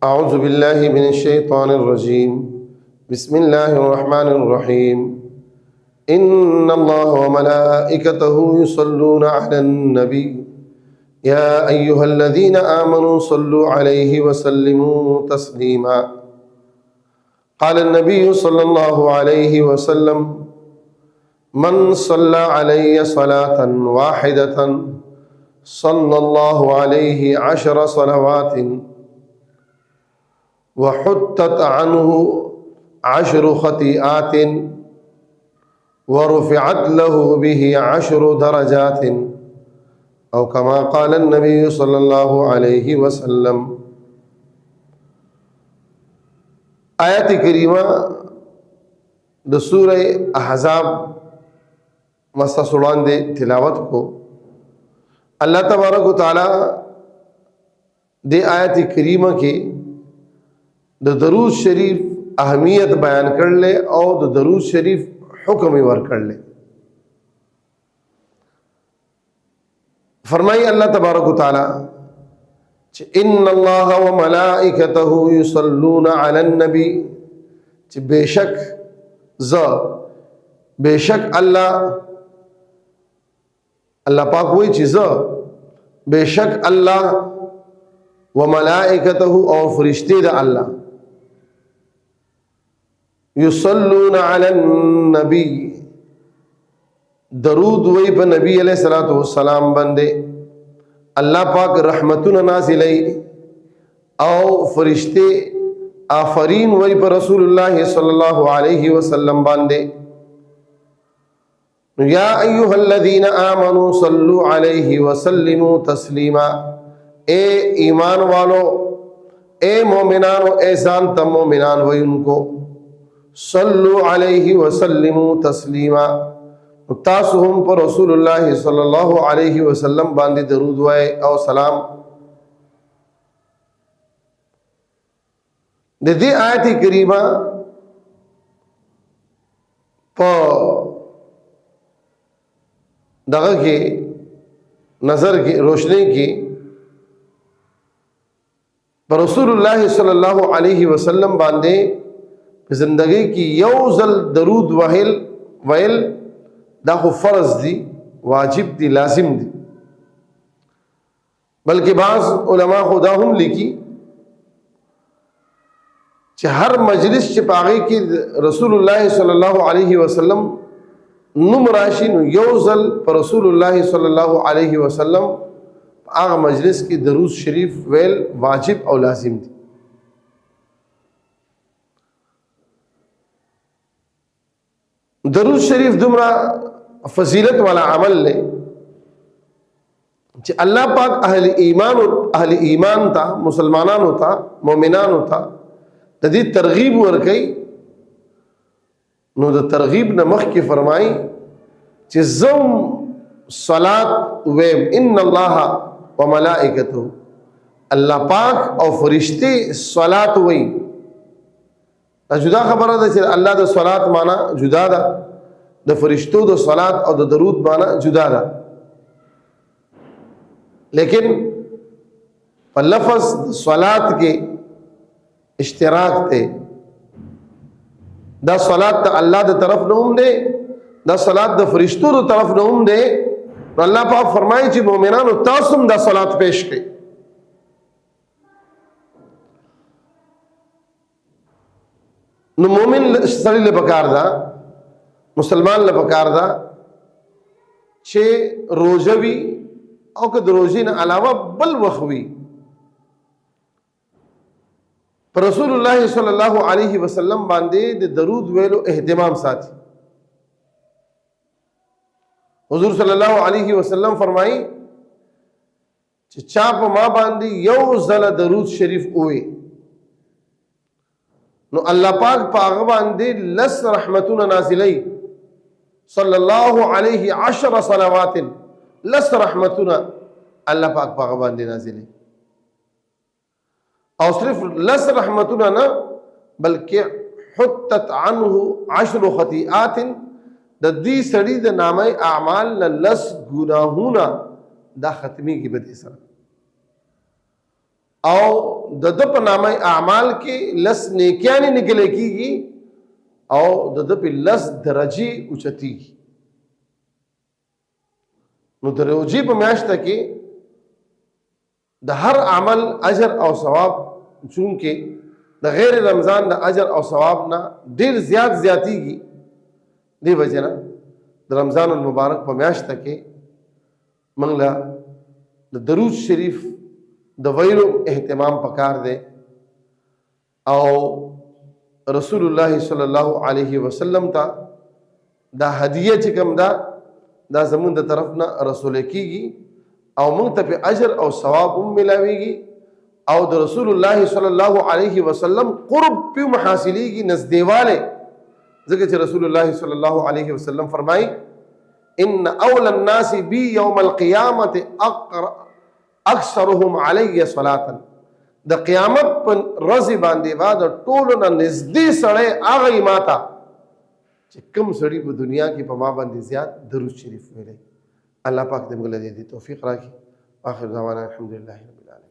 أعوذ بالله من الشيطان الرجيم بسم الله الرحمن الرحيم إن الله وملائكته يصلون على النبي يا أيها الذين آمنوا صلوا عليه وسلموا تسليما قال النبي صلى الله عليه وسلم من صلى علي صلاة واحدة صلى الله عليه 10 صلوات وحطت عنه 10 خطيئات ورفعت له به 10 درجات أو كما قال النبي صلى الله عليه وسلم. آیت کریمہ د سورہ احزاب مستسڑان دے تلاوت کو اللہ تبارک و تعالی دے آیت کریمہ کی د درود شریف اہمیت بیان کر لے اور د درود شریف حکم ور کر لے. فرمائی اللہ تبارک و تعالی ان اللہ و ملائکتہ یصلون علی النبی بے شک اللہ پاک وہی چیز بے شک اللہ و ملائکتہ اور فرشتے دا اللہ یصلون علی النبی درود وی پہ نبی علیہ السلام بندے اللہ پاک رحمتنا نازلی او فرشتے آفرین وی پہ رسول اللہ صلی اللہ علیہ وسلم باندے یا ایوہ الذین آمنوا صلو علیہ وسلموا تسلیما اے ایمان والو اے مومنانو اے زانتا مومنان وی ان کو صلو علیہ وسلموا تسلیما تاسو ہم پر رسول اللہ صلی اللہ علیہ وسلم باندې درود وای او سلام. د دې آیت کریمه په دغه کې نظر کې روشنی کې پر رسول اللہ صلی اللہ علیہ وسلم باندې په زندگی کې یو ځل درود ویل دا خو فرض دی، واجب دی، لازم دی. بلکہ بعض علماء خدا ہم لکھی کہ ہر مجلس چھ پاگئی کی رسول اللہ صلی اللہ علیہ وسلم نم راشی نو یوزل پر رسول اللہ صلی اللہ علیہ وسلم آغا مجلس کی درود شریف ویل واجب او لازم دی. درود شریف دمرا فضیلت والا عمل لے کہ اللہ پاک اہل ایمان تا مسلمانان ہوتا مومنان ہوتا تدی ترغیب ورکی نو دا ترغیب نمخ کی فرمائی کہ زم صلاة ویم ان اللہ و ملائکتو اللہ پاک او فرشتے صلاة وی جدا خبر دا کہ اللہ دا صلاة مانا جدا دا دا فرشتو دا صلاة او دا درود مانا جدا دا، لیکن پر لفظ صلاة کے اشتراک تے دا صلاة دا اللہ دا طرف نوم دے دا صلاة دا فرشتو دا طرف نوم دے. اللہ پاک فرمائی چی مومنانو تاسم دا صلاة پیش کے نو مومن سڑی لپکار دا مسلمان لپکار دا چھے روزوی او کد روزین علاوہ بل وخوی پر رسول اللہ صلی اللہ علیہ وسلم باندے دے درود ویلو اہتمام ساتھی. حضور صلی اللہ علیہ وسلم فرمائی چھے چاپ ما باندے یو زل درود شریف ہوئے نو اللہ پاک پاغ باندے لس رحمتون نازلی صلی اللہ علیہ 10 صلوات لس رحمتون اللہ پاک پاغ باندے نازلی اور صرف لس رحمتون نا بلکہ حتت عنہ 10 خطیئات دا دی سڑی دا نام اعمال لس گناہونا دا ختمی کی بدی سر. او د د په نامه اعمال کې لس نیکیانی نکلے کیږي او د د په لس درجه اوچتیږي. نو د روزي په میاشت کې د هر عمل اجر او ثواب چونکه د غیر رمضان د اجر او ثواب نه ډیر زیاتیږي، دی وجه نه د رمضان المبارک په میاشت کې موږ له د درود شریف د ویلو اهتمام پکار دی او رسول الله صلی الله علیه وسلم ته دا هدیه چې کوم دا زمون د طرف نه رسول کیږي او موږ ته په اجر او ثواب هم ملاويږي او د رسول الله صلی الله علیه وسلم قرب په محاصلېږي، نزدېواله. ځکه چې رسول الله صلی الله علیه وسلم فرمایي ان اول الناس بي يوم القيامه اکثرهم علی صلاة. د قیامت پر ورځ باندې بعد ټولو نه نږدې سړی هغه ماته چې کوم سړی په دنیا کې په ما باندې زیات درود شریف ویلی. الله پاک دې موږ له دې توفیق راکړي. اخر دعوانا الحمدلله رب العالمین.